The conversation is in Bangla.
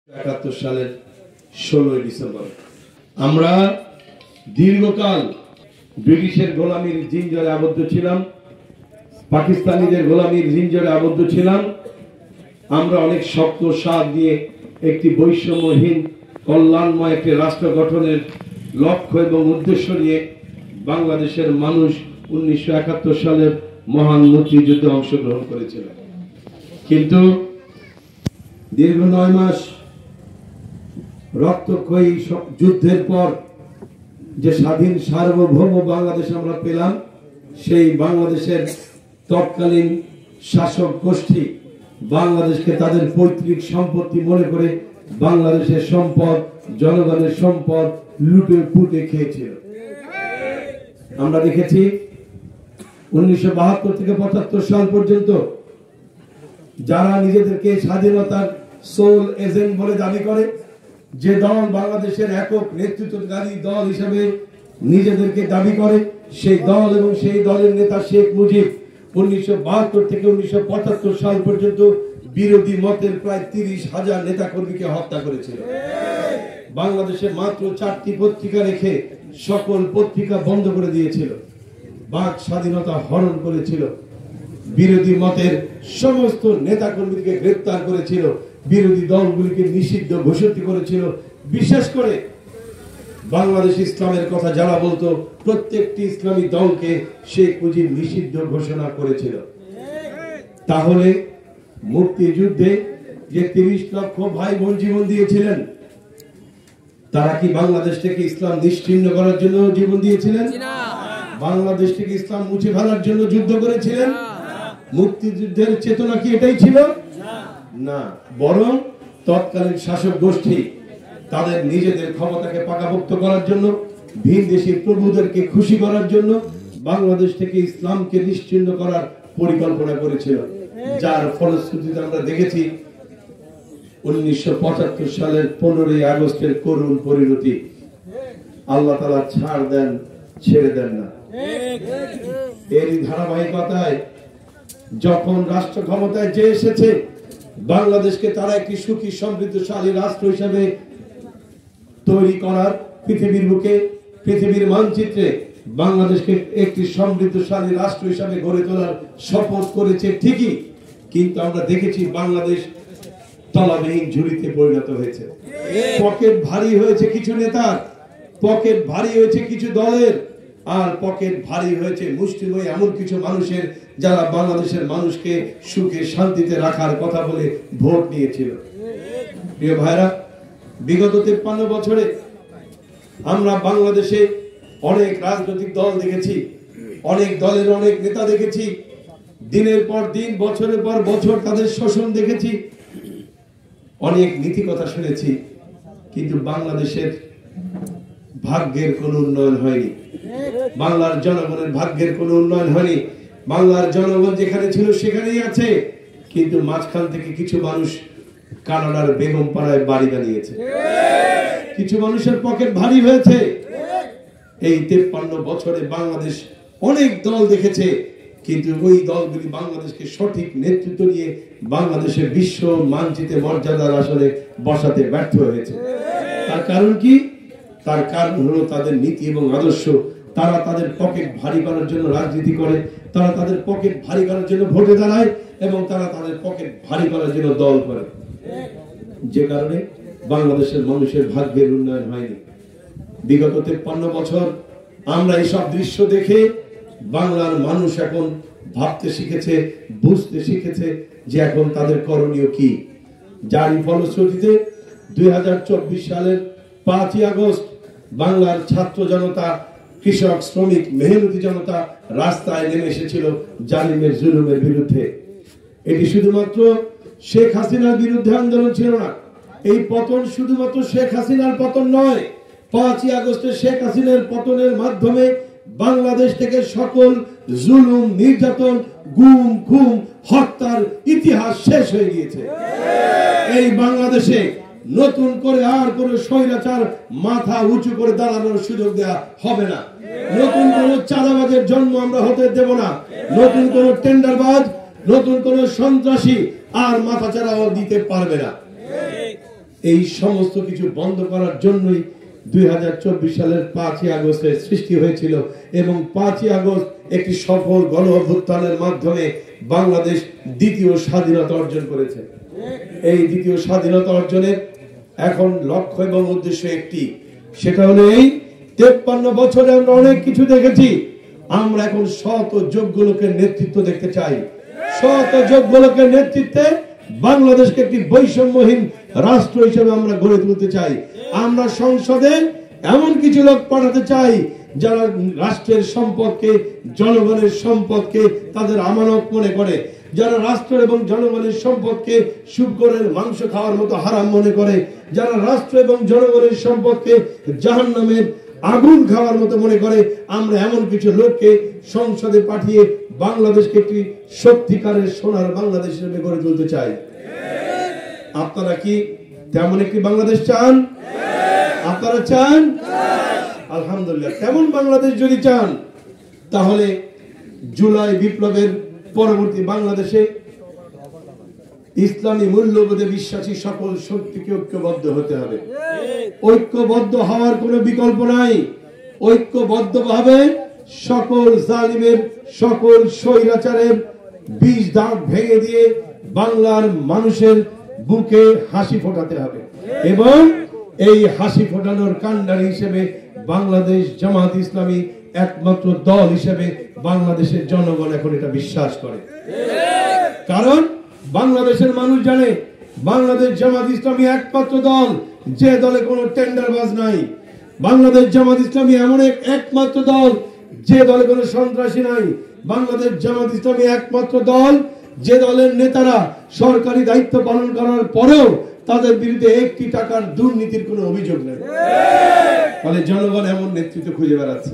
71 সালের 16 ডিসেম্বর আমরা দীর্ঘকাল ব্রিটিশের গোলামির জিঞ্জরে আবদ্ধ ছিলাম, পাকিস্তানিদের গোলামির জিঞ্জরে আবদ্ধ ছিলাম। আমরা অনেক শক্ত সাধ নিয়ে একটি বৈষম্যহীন কল্যাণময় একটি রাষ্ট্র গঠনের লক্ষ্য এবং উদ্দেশ্য নিয়ে বাংলাদেশের মানুষ 1971 সালের মহান মুক্তিযুদ্ধে অংশগ্রহণ করেছিল। কিন্তু দীর্ঘ 9 মাস রক্তক্ষয়ী যুদ্ধের পর যে স্বাধীন সার্বভৌম বাংলাদেশ আমরা পেলাম, সেই বাংলাদেশের তৎকালীন শাসক গোষ্ঠী বাংলাদেশকে তাদের পৈতৃক সম্পত্তি মনে করে বাংলাদেশের সম্পদ, জনগণের সম্পদ লুটে পুটে খেয়েছিল। আমরা দেখেছি 1972 থেকে 75 সাল পর্যন্ত যারা নিজেদেরকে স্বাধীনতার সোল এজেন্ট বলে দাবি করে, যে দল বাংলাদেশের একক নেতৃত্বকারী দল হিসেবে নিজেদেরকে দাবি করে, সেই দল এবং সেই দলের নেতা শেখ মুজিব 1972 থেকে 1975 সাল পর্যন্ত বিরোধী মতের প্রায় 30,000 নেতা কর্মীকে হত্যা করেছিল। বাংলাদেশে মাত্র 4টি পত্রিকা রেখে সকল পত্রিকা বন্ধ করে দিয়েছিল, বাক স্বাধীনতা হরণ করেছিল, বিরোধী মতের সমস্ত নেতা কর্মীকে গ্রেফতার করেছিল, বিরোধী দলগুলিকে নিষিদ্ধ ঘোষিত করেছিল। বিশেষ করে বাংলাদেশ ইসলামের কথা যারা বলতো, প্রত্যেকটি ইসলামী দলকে শেখ মুজিব নিষিদ্ধ ঘোষণা করেছিল। তাহলে মুক্তিযুদ্ধে যে 30 লক্ষ ভাই বোন জীবন দিয়েছিলেন, তারা কি বাংলাদেশ থেকে ইসলাম নিশ্চিহ্ন করার জন্য জীবন দিয়েছিলেন? বাংলাদেশ থেকে ইসলাম মুছে ফেলার জন্য যুদ্ধ করেছিলেন? মুক্তিযুদ্ধের চেতনা কি এটাই ছিল? না, বরং তৎকালীন শাসক গোষ্ঠী তাদের নিজেদের ক্ষমতাকে পাকাপোক্ত করার জন্য, ভিনদেশী প্রভুদেরকে খুশি করার জন্য বাংলাদেশ থেকে ইসলামকে নিশ্চিহ্ন করার পরিকল্পনা করেছিল। যার ফলশ্রুতিতে আমরা দেখেছি 1975 সালের 15 আগস্টের করুণ পরিণতি। আল্লাহ তাআলা ছাড় দেন, ছেড়ে দেন না। এরই ধারাবাহিকতায় যখন রাষ্ট্র ক্ষমতায় যে এসেছে, বাংলাদেশকে তারা একটি সুখী সমৃদ্ধশালী রাষ্ট্র হিসেবে তৈরি করার, পৃথিবীর বুকে, পৃথিবীর মানচিত্রে বাংলাদেশকে একটি সমৃদ্ধশালী রাষ্ট্র হিসেবে গড়ে তোলার শপথ করেছে ঠিকই, কিন্তু আমরা দেখেছি বাংলাদেশ তলাবিহীন ঝুড়িতে পরিণত হয়েছে। পকেট ভারী হয়েছে কিছু নেতার, পকেট ভারী হয়েছে কিছু দলের, আর পকেট ভারী হয়েছে মুষ্টিমেয় এমন কিছু মানুষের যারা বাংলাদেশের মানুষকে সুখে শান্তিতে রাখার কথা বলে ভোট নিয়েছিল। প্রিয় ভাইরা, বিগত 53 বছরে আমরা বাংলাদেশে অনেক রাজনৈতিক দল দেখেছি, অনেক দলের অনেক নেতা দেখেছি, দিনের পর দিন, বছরের পর বছর তাদের শোষণ দেখেছি, অনেক নীতি কথা শুনেছি, কিন্তু বাংলাদেশের ভাগ্যের কোনো উন্নয়ন হয়নি। বাংলার জনগণের ভাগ্যের কোনো উন্নয়ন হয়নি। বাংলার জনগণ যেখানে ছিল সেখানেই আছে, কিন্তু মাঝখান থেকে কিছু মানুষ কানাডার বেগম পাড়ায় বাড়ি বানিয়েছে, কিছু মানুষের পকেট ভারী হয়েছে। এই 53 বছরে বাংলাদেশ অনেক দল দেখেছে, কিন্তু ওই দলগুলি বাংলাদেশকে সঠিক নেতৃত্ব দিয়ে বাংলাদেশের বিশ্ব মানচিত্রে মর্যাদার আসনে বসাতে ব্যর্থ হয়েছে। তার কারণ কি? তার কারণ হলো তাদের নীতি এবং আদর্শ। তারা তাদের পকেট ভারী করার জন্য রাজনীতি করে, তারা তাদের পকেট ভারী করার জন্য ভোটে দাঁড়ায়, এবং তারা তাদের পকেট ভারী করার জন্য দল করে, যে কারণে বাংলাদেশের মানুষের ভাগ্যের উন্নয়ন হয়নি। বিগত 53 বছর আমরা এইসব দৃশ্য দেখে বাংলার মানুষ এখন ভাবতে শিখেছে, বুঝতে শিখেছে যে এখন তাদের করণীয় কি। যারই ফলশ্রুতিতে 2024 সালের 5 আগস্ট বাংলার ছাত্র জনতা, কৃষক, শ্রমিক, মেহনতি জনতা রাস্তায় নেমে এসেছিল জালিমের জুলুমের বিরুদ্ধে। এটি শুধুমাত্র শেখ হাসিনার বিরুদ্ধে আন্দোলন ছিল না, এই পতন শুধুমাত্র শেখ হাসিনার পতন নয়। 5 আগস্টে শেখ হাসিনার পতনের মাধ্যমে বাংলাদেশ থেকে সকল জুলুম, নির্যাতন, গুম, খুন, হত্যার ইতিহাস শেষ হয়ে গিয়েছে। এই বাংলাদেশে নতুন করে আর কোন স্বৈরাচার মাথা উঁচু করে দাঁড়ানোর সুযোগ দেওয়া হবে না। নতুন কোন চাঁদাবাজের জন্ম আমরা হতে দেব না। নতুন কোন টেন্ডারবাজ, নতুন কোন সন্ত্রাসী আর মাথাচাড়াও দিতে পারবে না। এই সমস্ত কিছু বন্ধ করার জন্যই 2024 সালের 5ই আগস্টের সৃষ্টি হয়েছিল এবং 5ই আগস্ট একটি সফল গণ অভ্যুত্থানের মাধ্যমে বাংলাদেশ দ্বিতীয় স্বাধীনতা অর্জন করেছে। এই দ্বিতীয় স্বাধীনতা অর্জনের এখন লক্ষ্য এবং উদ্দেশ্য একটি, সেটা হলো এই 53 বছরে আমরা অনেক কিছু দেখেছি, আমরা এখন সৎ ও যোগ্য লোকের নেতৃত্ব দেখতে চাই। সৎ ও যোগ্য লোকের নেতৃত্বে বাংলাদেশকে একটি বৈষম্যহীন রাষ্ট্র হিসেবে আমরা গড়ে তুলতে চাই। আমরা সংসদে এমন কিছু লোক পাঠাতে চাই যারা রাষ্ট্রের সম্পদকে, জনগণের সম্পদকে তাদের আমানত মনে করে, যারা রাষ্ট্র এবং জনগণের সম্পদকে শুকরের মাংস খাওয়ার মতো হারাম মনে করে, যারা রাষ্ট্র এবং জনগণের সম্পদকে জাহান্নামের আগুন খাওয়ার মতো মনে করে। আমরা এমন কিছু লোককে সংসদে পাঠিয়ে বাংলাদেশকে একটি সত্যিকারের সোনার বাংলাদেশ হিসেবে গড়ে তুলতে চাই। আপনারা কি তেমন একটি বাংলাদেশ চান? আপনারা চান? আলহামদুলিল্লাহ। তেমন বাংলাদেশ যদি চান, তাহলে জুলাই বিপ্লবের পরবর্তী বাংলাদেশে ইসলামী মূল্যবোধে বিশ্বাসী সকল শক্তিকে ঐক্যবদ্ধ হতে হবে। ঐক্যবদ্ধ হওয়ার কোনো বিকল্প নাই। ঐক্যবদ্ধভাবে সকল জালিমের, সকল স্বৈরাচারের বীজ দাঁত ভেঙে দিয়ে বাংলার মানুষের বুকে হাসি ফোটাতে হবে এবং এই হাসি ফোটানোর কাণ্ডারি হিসেবে বাংলাদেশ জামাত ইসলামী একমাত্র দল হিসেবে বাংলাদেশের জনগণ এখন এটা বিশ্বাস করে। কারণ বাংলাদেশের মানুষ জানে বাংলাদেশ জামাত ইসলামী একমাত্র দল যে দলে কোনো টেন্ডারবাজ নাই। বাংলাদেশ জামাত ইসলামী এমন একমাত্র দল যে দলে কোনো সন্ত্রাসী নাই। বাংলাদেশ জামাত ইসলামী একমাত্র দল যে দলের নেতারা সরকারি দায়িত্ব পালন করার পরেও তাদের বিরুদ্ধে 1 টাকার দুর্নীতির কোনো অভিযোগ নেই। ফলে জনগণ এমন নেতৃত্ব খুঁজে বেড়াচ্ছে।